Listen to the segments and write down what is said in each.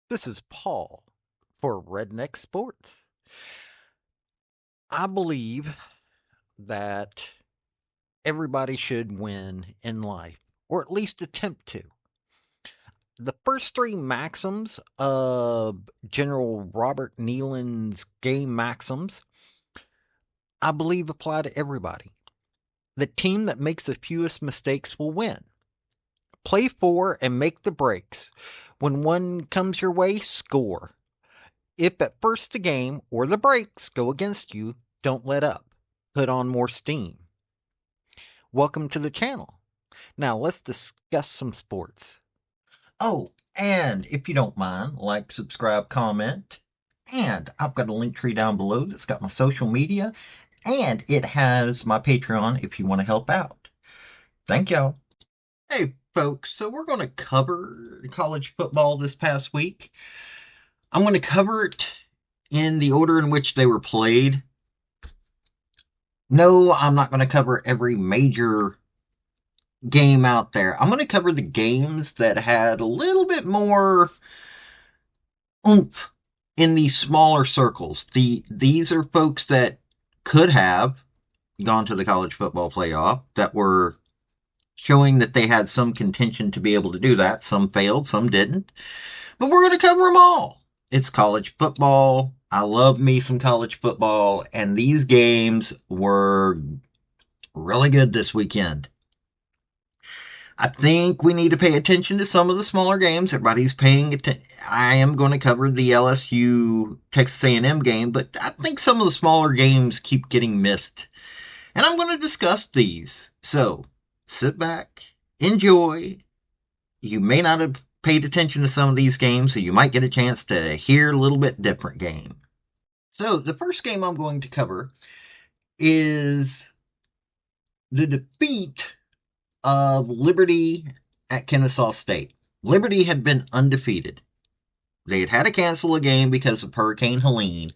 This is Paul for Redneck Sports. I believe that everybody should win in life, or at least attempt to. The first three maxims of General Robert Nealon's game maxims, I believe apply to everybody. The team that makes the fewest mistakes will win. Play for and make the breaks. When one comes your way, score. If at first the game or the breaks go against you, don't let up. Put on more steam. Welcome to the channel. Now let's discuss some sports. Oh, and if you don't mind, like, subscribe, comment. And I've got a link tree down below that's got my social media, and it has my Patreon if you want to help out. Thank y'all. Hey, folks, so we're going to cover college football this past week. I'm going to cover it in the order in which they were played. No, I'm not going to cover every major game out there. I'm going to cover the games that had a little bit more oomph in these smaller circles. These are folks that could have gone to the college football playoff, that were showing that they had some contention to be able to do that. Some failed, some didn't. But we're going to cover them all. It's college football. I love me some college football, and these games were really good this weekend. I think we need to pay attention to some of the smaller games. Everybody's paying attention. I am going to cover the LSU Texas A&M game, but I think some of the smaller games keep getting missed. And I'm going to discuss these. So, sit back, enjoy. You may not have paid attention to some of these games, so you might get a chance to hear a little bit different game. So, the first game I'm going to cover is the defeat of Liberty at Kennesaw State. Liberty had been undefeated. They had had to cancel a game because of Hurricane Helene,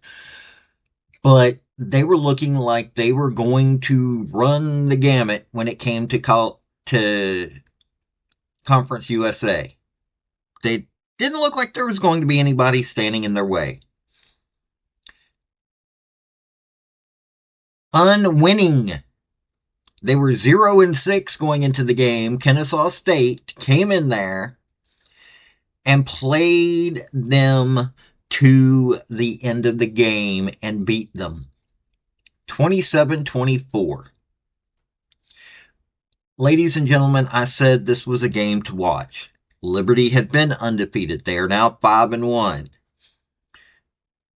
but they were looking like they were going to run the gamut when it came to Conference USA. They didn't look like there was going to be anybody standing in their way. Unwinning. They were 0-6 going into the game. Kennesaw State came in there and played them to the end of the game and beat them 27-24. Ladies and gentlemen, I said this was a game to watch. Liberty had been undefeated. They are now 5-1.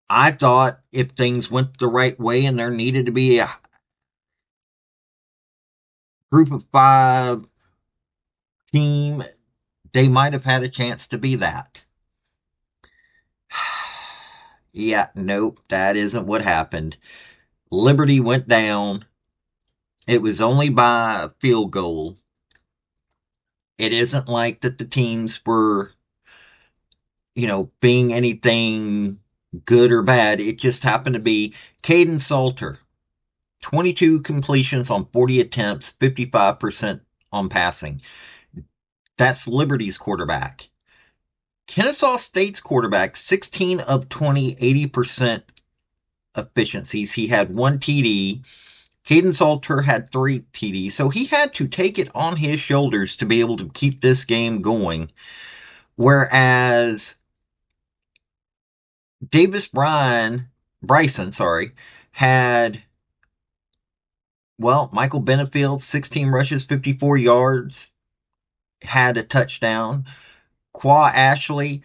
I thought if things went the right way and there needed to be a group of 5 team, they might have had a chance to be that. Yeah, nope, that isn't what happened. Liberty went down. It was only by a field goal. It isn't like that the teams were, being anything good or bad. It just happened to be Caden Salter. 22 completions on 40 attempts, 55% on passing. That's Liberty's quarterback. Kennesaw State's quarterback, 16 of 20, 80% efficiencies. He had 1 TD. Caden Salter had 3 TDs, so he had to take it on his shoulders to be able to keep this game going. Whereas Bryson, had, Michael Benefield, 16 rushes, 54 yards, had a touchdown. Qua Ashley,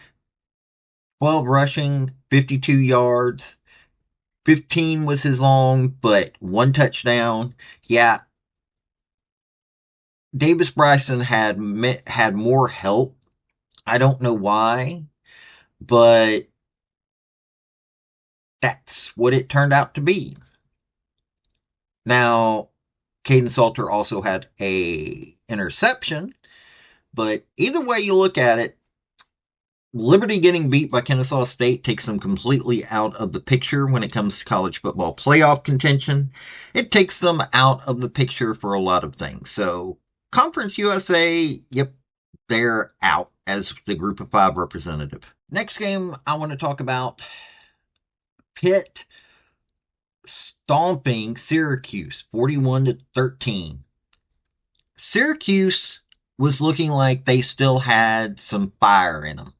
12 rushing, 52 yards. 15 was his long, but 1 touchdown. Yeah. Davis Bryson had more help. I don't know why, but that's what it turned out to be. Now, Caden Salter also had a interception, but either way you look at it, Liberty getting beat by Kennesaw State takes them completely out of the picture when it comes to college football playoff contention. It takes them out of the picture for a lot of things. So, Conference USA, yep, they're out as the group of five representative. Next game I want to talk about, Pitt stomping Syracuse 41-13. Syracuse was looking like they still had some fire in them.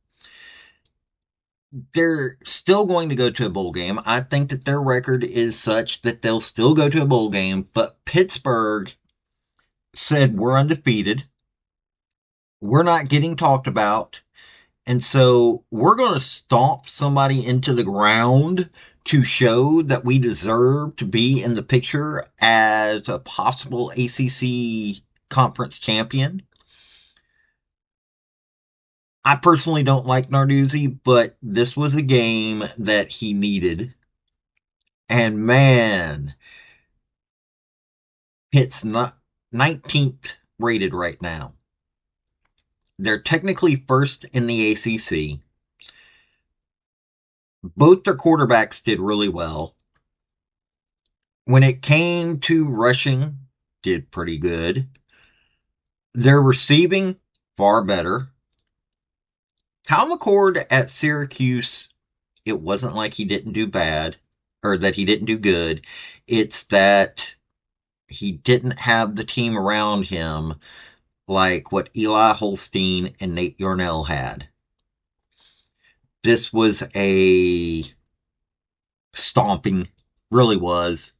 They're still going to go to a bowl game. I think that their record is such that they'll still go to a bowl game, but Pittsburgh said we're undefeated. We're not getting talked about. And so we're going to stomp somebody into the ground to show that we deserve to be in the picture as a possible ACC conference champion. I personally don't like Narduzzi, but this was a game that he needed. And man, Pitt's not 19th rated right now. They're technically first in the ACC. Both their quarterbacks did really well. When it came to rushing, did pretty good. Their receiving, far better. Kyle McCord at Syracuse, it wasn't like he didn't do bad, or that he didn't do good. It's that he didn't have the team around him like what Eli Holstein and Nate Yarnell had. This was a stomping, really was.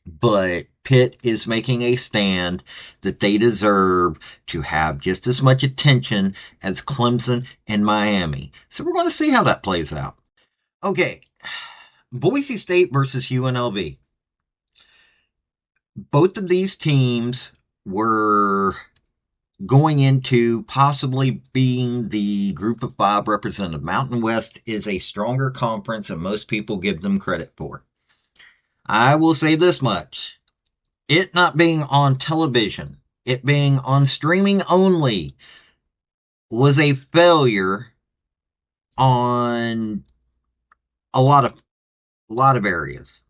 But Pitt is making a stand that they deserve to have just as much attention as Clemson and Miami. So we're going to see how that plays out. Okay, Boise State versus UNLV. Both of these teams were going into possibly being the group of five representative. Mountain West is a stronger conference than most people give them credit for. I will say this much. It not being on television, it being on streaming only, was a failure on a lot of areas.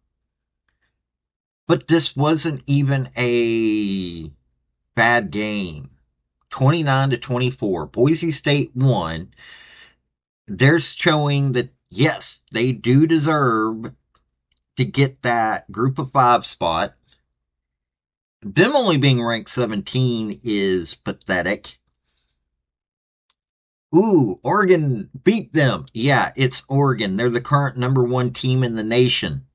But this wasn't even a bad game. 29-24. Boise State won. They're showing that, yes, they do deserve to get that group of five spot. Them only being ranked 17 is pathetic. Ooh, Oregon beat them. Yeah, it's Oregon. They're the current number one team in the nation.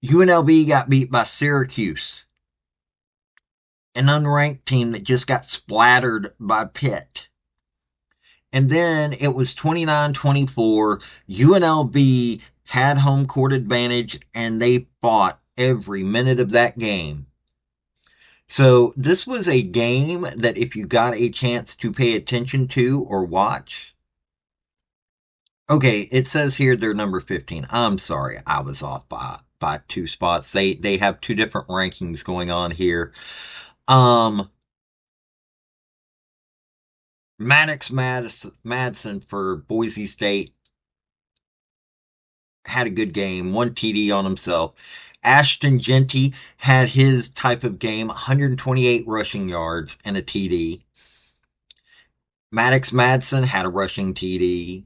UNLV got beat by Syracuse, an unranked team that just got splattered by Pitt. And then it was 29-24. UNLV had home court advantage, and they fought every minute of that game. So this was a game that if you got a chance to pay attention to or watch. Okay, it says here they're number 15. I'm sorry, I was off by 2 spots. They have 2 different rankings going on here. Maddox Madsen for Boise State had a good game, 1 TD on himself. Ashton Genty had his type of game, 128 rushing yards and a TD. Maddox Madsen had a rushing TD.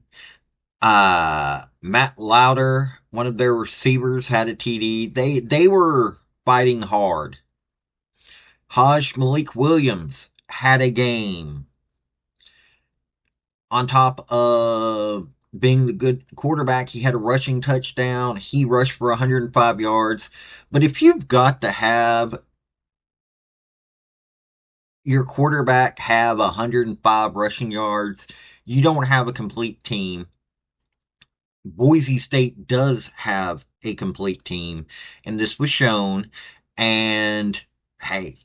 Matt Lauder, one of their receivers, had a TD. They were fighting hard. Malik Williams had a game. On top of being the good quarterback, he had a rushing touchdown. He rushed for 105 yards. But if you've got to have your quarterback have 105 rushing yards, you don't have a complete team. Boise State does have a complete team, and this was shown. And hey,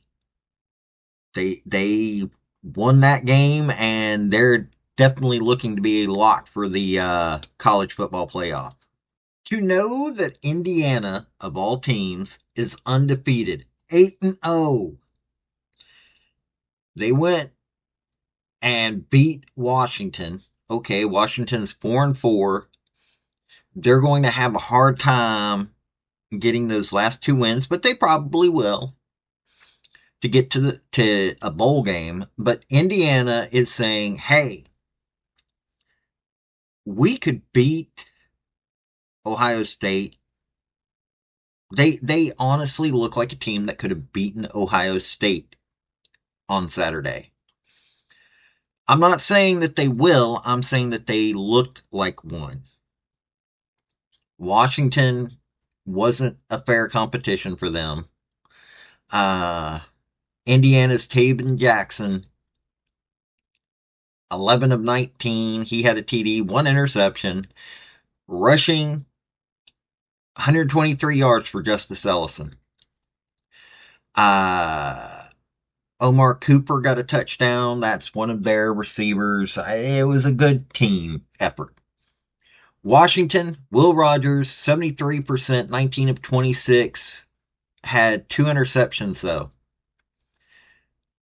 they won that game, and they're definitely looking to be a lock for the college football playoff. To know that Indiana, of all teams, is undefeated, 8-0. They went and beat Washington. Okay, Washington's 4-4. They're going to have a hard time getting those last 2 wins, but they probably will. to get to a bowl game, but Indiana is saying, "Hey, we could beat Ohio State." They honestly look like a team that could have beaten Ohio State on Saturday. I'm not saying that they will. I'm saying that they looked like one. Washington wasn't a fair competition for them. Uh, Indiana's Taven Jackson, 11 of 19. He had a TD, one interception, rushing 123 yards for Justice Ellison. Omar Cooper got a touchdown. That's one of their receivers. It was a good team effort. Washington, Will Rogers, 73%, 19 of 26. Had 2 interceptions, though.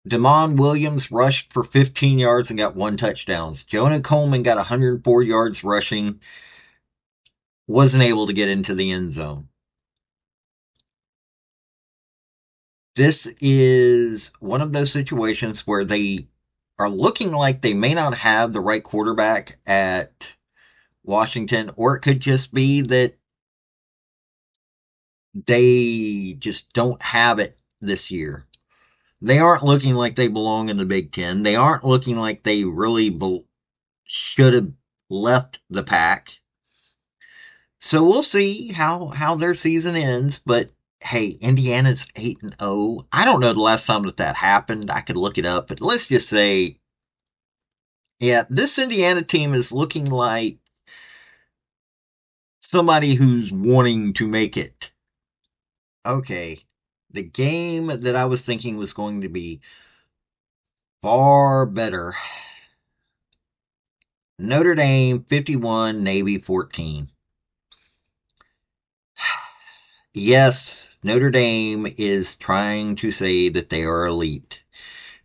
Damon Williams rushed for 15 yards and got 1 touchdown. Jonah Coleman got 104 yards rushing. Wasn't able to get into the end zone. This is one of those situations where they are looking like they may not have the right quarterback at Washington, or it could just be that they just don't have it this year. They aren't looking like they belong in the Big Ten. They aren't looking like they really should have left the pack. So we'll see how their season ends, but hey, Indiana's 8-0. I don't know the last time that happened. I could look it up, but let's just say, yeah, this Indiana team is looking like somebody who's wanting to make it. Okay, the game that I was thinking was going to be far better. Notre Dame 51, Navy 14. Yes, Notre Dame is trying to say that they are elite.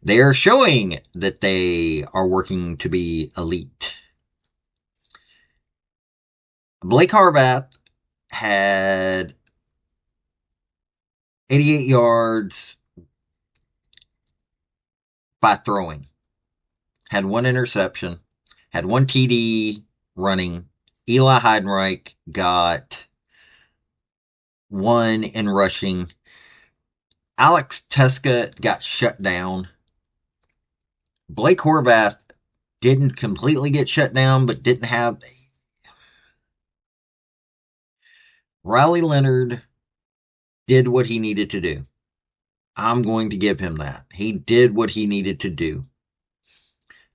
They are showing that they are working to be elite. Blake Harbath had 88 yards by throwing. Had 1 interception. Had 1 TD running. Eli Heidenreich got 1 in rushing. Alex Teska got shut down. Blake Horvath didn't completely get shut down, but didn't have. Riley Leonard did what he needed to do. I'm going to give him that. He did what he needed to do.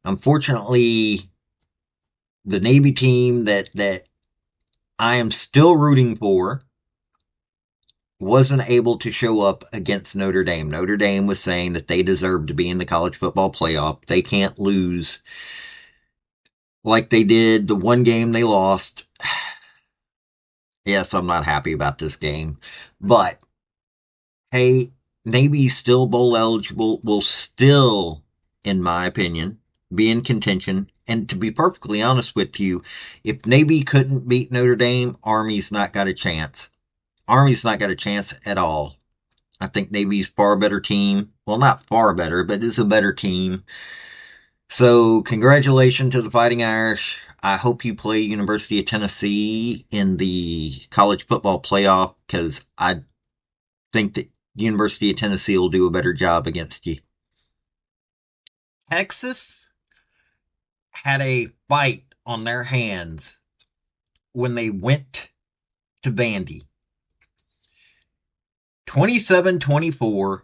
Unfortunately, the Navy team that I am still rooting for wasn't able to show up against Notre Dame. Notre Dame was saying that they deserve to be in the college football playoff. They can't lose like they did the one game they lost. Yes, I'm not happy about this game. But, hey, Navy still bowl eligible, will still, in my opinion, be in contention. And to be perfectly honest with you, if Navy couldn't beat Notre Dame, Army's not got a chance. Army's not got a chance at all. I think Navy's far better team. Well, not far better, but it's a better team. So, congratulations to the Fighting Irish. I hope you play University of Tennessee in the college football playoff, because I think that University of Tennessee will do a better job against you. Texas had a fight on their hands when they went to Vandy. 27-24.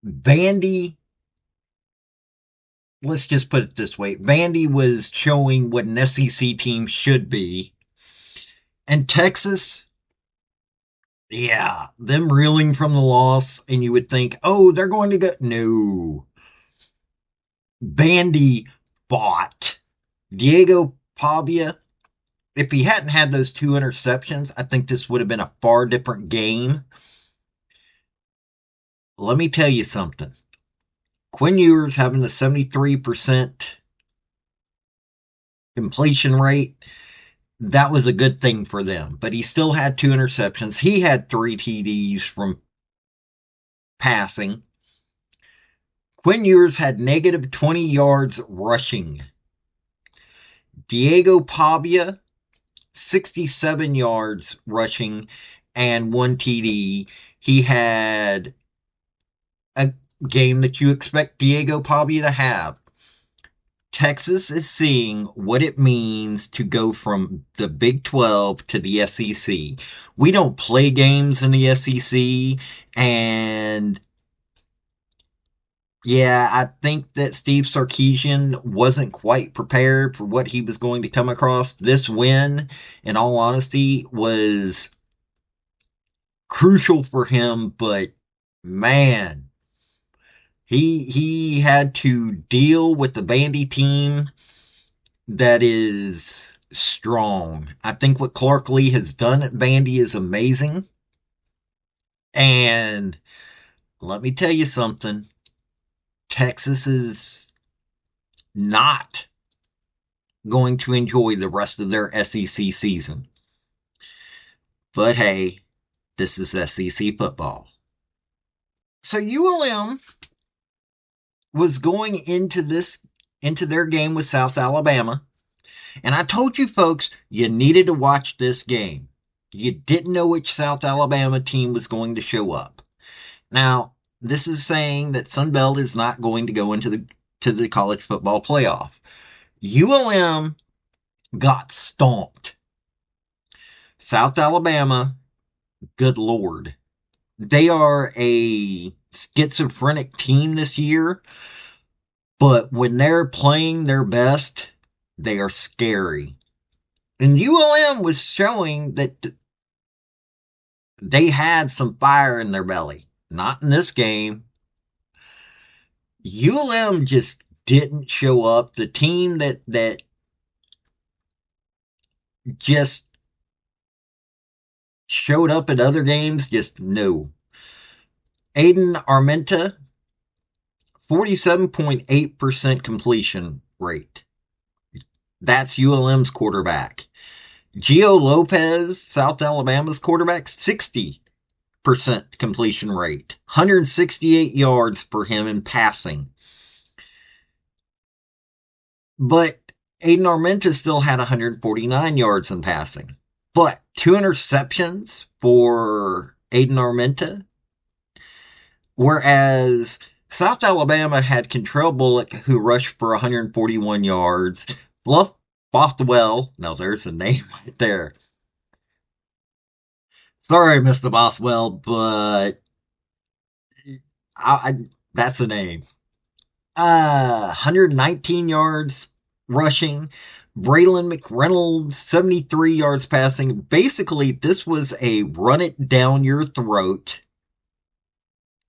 Vandy, let's just put it this way. Vandy was showing what an SEC team should be. And Texas, yeah, them reeling from the loss, and you would think, oh, they're going to go. No. Vandy fought. Diego Pavia, if he hadn't had those 2 interceptions, I think this would have been a far different game. Let me tell you something. Quinn Ewers having a 73% completion rate, that was a good thing for them. But he still had 2 interceptions. He had 3 TDs from passing. Quinn Ewers had negative 20 yards rushing. Diego Pavia, 67 yards rushing and 1 TD. He had a game that you expect Diego Pavia to have. Texas is seeing what it means to go from the Big 12 to the SEC. We don't play games in the SEC, and yeah, I think that Steve Sarkisian wasn't quite prepared for what he was going to come across. This win, in all honesty, was crucial for him, but man, he had to deal with the Vandy team that is strong. I think what Clark Lee has done at Vandy is amazing. And let me tell you something. Texas is not going to enjoy the rest of their SEC season. But hey, this is SEC football. So ULM was going into their game with South Alabama. And I told you folks, you needed to watch this game. You didn't know which South Alabama team was going to show up. Now, this is saying that Sunbelt is not going to go into the college football playoff. ULM got stomped. South Alabama, good Lord. They are a schizophrenic team this year, but when they're playing their best, they are scary. And ULM was showing that they had some fire in their belly. Not in this game. ULM just didn't show up. The team that just showed up at other games, just no. Aiden Armenta, 47.8% completion rate. That's ULM's quarterback. Gio Lopez, South Alabama's quarterback, 60% completion rate. 168 yards for him in passing. But Aiden Armenta still had 149 yards in passing. But 2 interceptions for Aiden Armenta. Whereas South Alabama had Kentrell Bullock, who rushed for 141 yards. Bluff Bothwell, now there's a name right there. Sorry, Mr. Bothwell, but that's a name. 119 yards rushing. Braylon McReynolds, 73 yards passing. Basically, this was a run it down your throat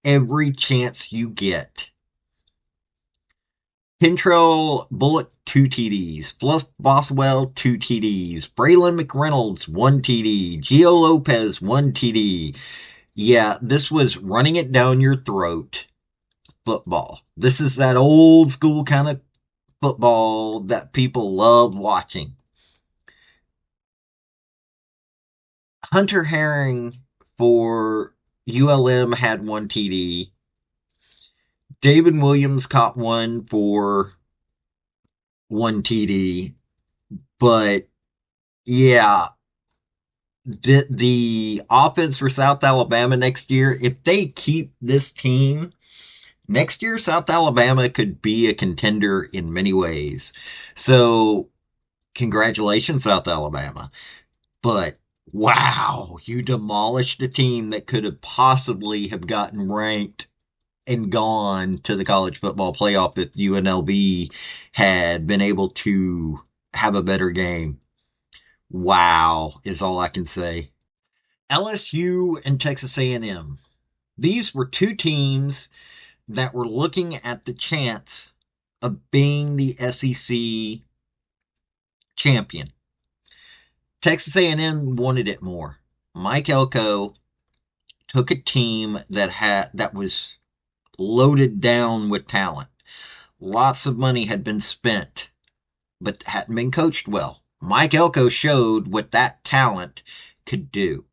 every chance you get. Kentrell Bullock, 2 TDs. Bluff Bothwell, 2 TDs. Braylon McReynolds, 1 TD. Gio Lopez, 1 TD. Yeah, this was running it down your throat football. This is that old school kind of football that people love watching. Hunter Herring for ULM had 1 TD. David Williams caught one for 1 TD. But yeah, the offense for South Alabama next year, if they keep this team, next year South Alabama could be a contender in many ways. So congratulations, South Alabama. But wow, you demolished a team that could have possibly have gotten ranked and gone to the college football playoff if UNLV had been able to have a better game. Wow, is all I can say. LSU and Texas A&M. These were 2 teams that were looking at the chance of being the SEC champion. Texas A&M wanted it more. Mike Elko took a team that was loaded down with talent. Lots of money had been spent, but hadn't been coached well. Mike Elko showed what that talent could do.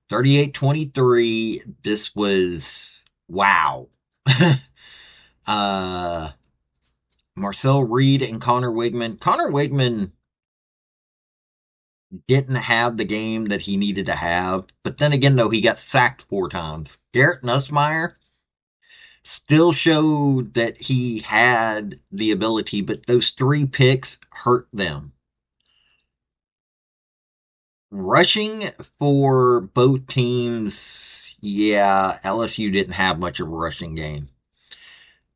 38-23. This was wow. uh, Marcel Reed and Connor Wigman. Connor Wigman didn't have the game that he needed to have, but then again, though, he got sacked 4 times. Garrett Nussmeier still showed that he had the ability, but those 3 picks hurt them. Rushing for both teams, yeah, LSU didn't have much of a rushing game.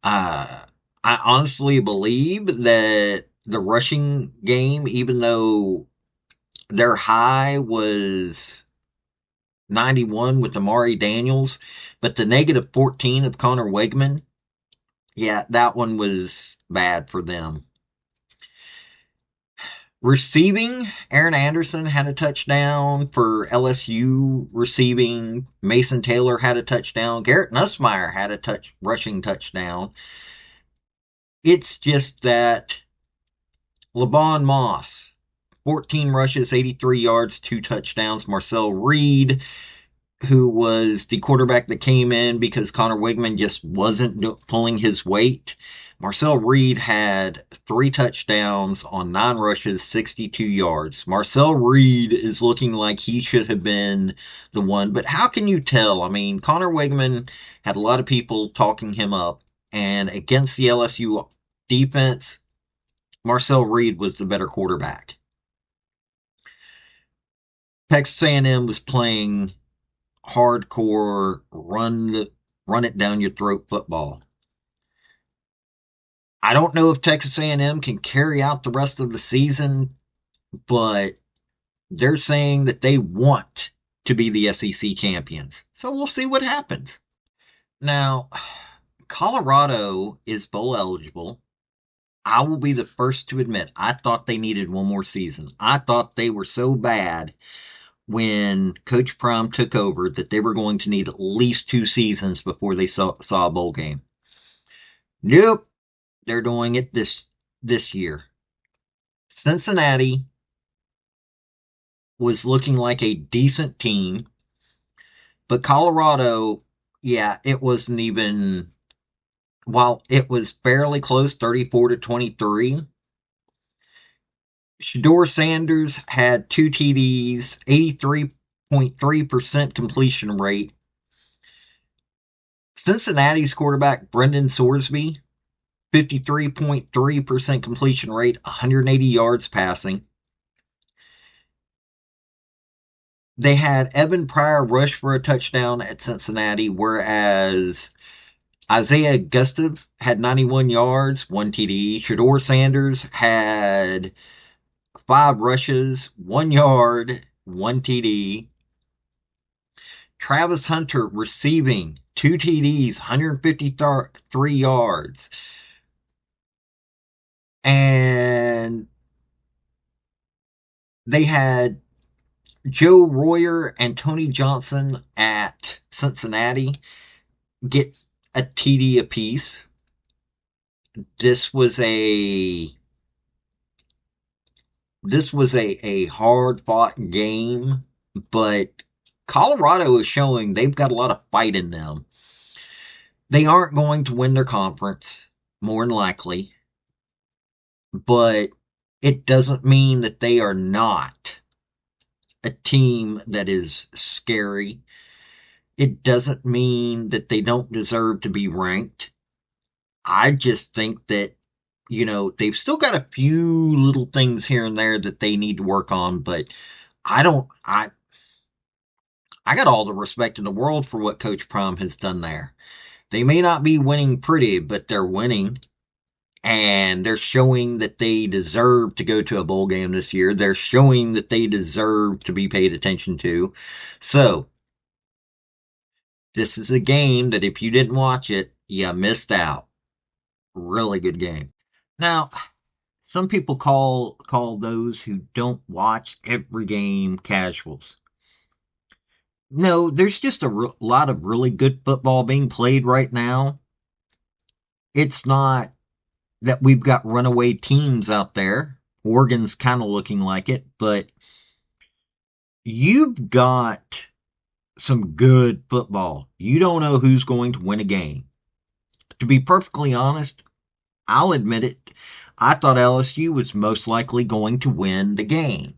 I honestly believe that the rushing game, even though their high was 91 with Amari Daniels, but the -14 of Connor Wegman, yeah, that one was bad for them. Receiving, Aaron Anderson had a touchdown for LSU receiving. Mason Taylor had a touchdown. Garrett Nussmeier had a rushing touchdown. It's just that LaBon Moss, 14 rushes, 83 yards, 2 touchdowns. Marcel Reed, who was the quarterback that came in because Connor Wigman just wasn't pulling his weight. Marcel Reed had 3 touchdowns on 9 rushes, 62 yards. Marcel Reed is looking like he should have been the one, but how can you tell? I mean, Connor Wigman had a lot of people talking him up, and against the LSU defense, Marcel Reed was the better quarterback. Texas A&M was playing hardcore run it down your throat football. I don't know if Texas A&M can carry out the rest of the season, but they're saying that they want to be the SEC champions. So we'll see what happens. Now, Colorado is bowl eligible. I will be the first to admit I thought they needed one more season. I thought they were so bad when Coach Prime took over that they were going to need at least 2 seasons before they saw a bowl game. Nope, they're doing it this year. Cincinnati was looking like a decent team, but Colorado, yeah, it wasn't even. While it was fairly close, 34-23. Shedeur Sanders had 2 TDs, 83.3% completion rate. Cincinnati's quarterback, Brendan Sorsby, 53.3% completion rate, 180 yards passing. They had Evan Pryor rush for a touchdown at Cincinnati, whereas Isaiah Gustav had 91 yards, 1 TD. Shedeur Sanders had 5 rushes, 1 yard, 1 TD. Travis Hunter receiving 2 TDs, 153 yards. And they had Joe Royer and Tony Johnson at Cincinnati get a TD apiece. This was a hard fought game, but Colorado is showing they've got a lot of fight in them. They aren't going to win their conference, more than likely, but it doesn't mean that they are not a team that is scary. It doesn't mean that they don't deserve to be ranked. I just think that, they've still got a few little things here and there that they need to work on, but I got all the respect in the world for what Coach Prime has done there. They may not be winning pretty, but they're winning. And they're showing that they deserve to go to a bowl game this year. They're showing that they deserve to be paid attention to. So, this is a game that if you didn't watch it, you missed out. Really good game. Now, some people call those who don't watch every game casuals. No, there's just a lot of really good football being played right now. It's not that we've got runaway teams out there. Oregon's kind of looking like it, but you've got some good football. You don't know who's going to win a game. To be perfectly honest, I'll admit it. I thought LSU was most likely going to win the game.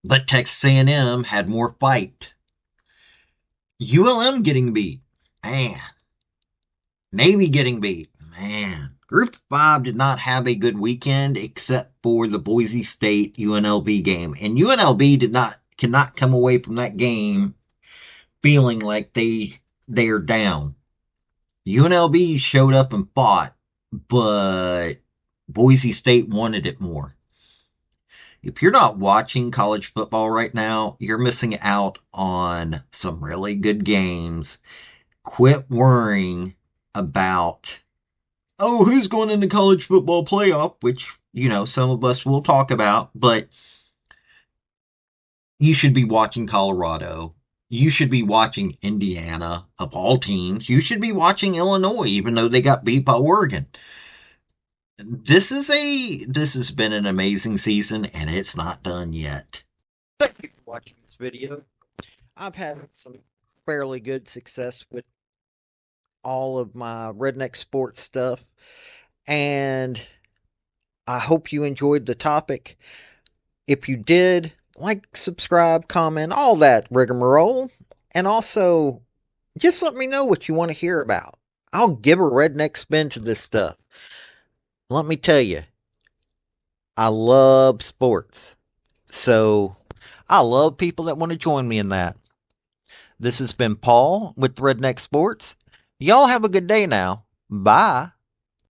But Texas A&M had more fight. ULM getting beat. Man. Navy getting beat. Man. Group 5 did not have a good weekend except for the Boise State UNLV game. And UNLV cannot come away from that game feeling like they're down. UNLV showed up and fought, but Boise State wanted it more. If you're not watching college football right now, you're missing out on some really good games. Quit worrying about, oh, who's going in the college football playoff, which, some of us will talk about, but you should be watching Colorado. You should be watching Indiana, of all teams. You should be watching Illinois, even though they got beat by Oregon. This has been an amazing season, and it's not done yet. Thank you for watching this video. I've had some fairly good success with all of my redneck sports stuff, and I hope you enjoyed the topic. If you did, like, subscribe, comment, all that rigmarole, and also just let me know what you want to hear about. I'll give a redneck spin to this stuff. Let me tell you, I love sports. So I love people that want to join me in that. This has been Paul with Redneck Sports. Y'all have a good day now. Bye.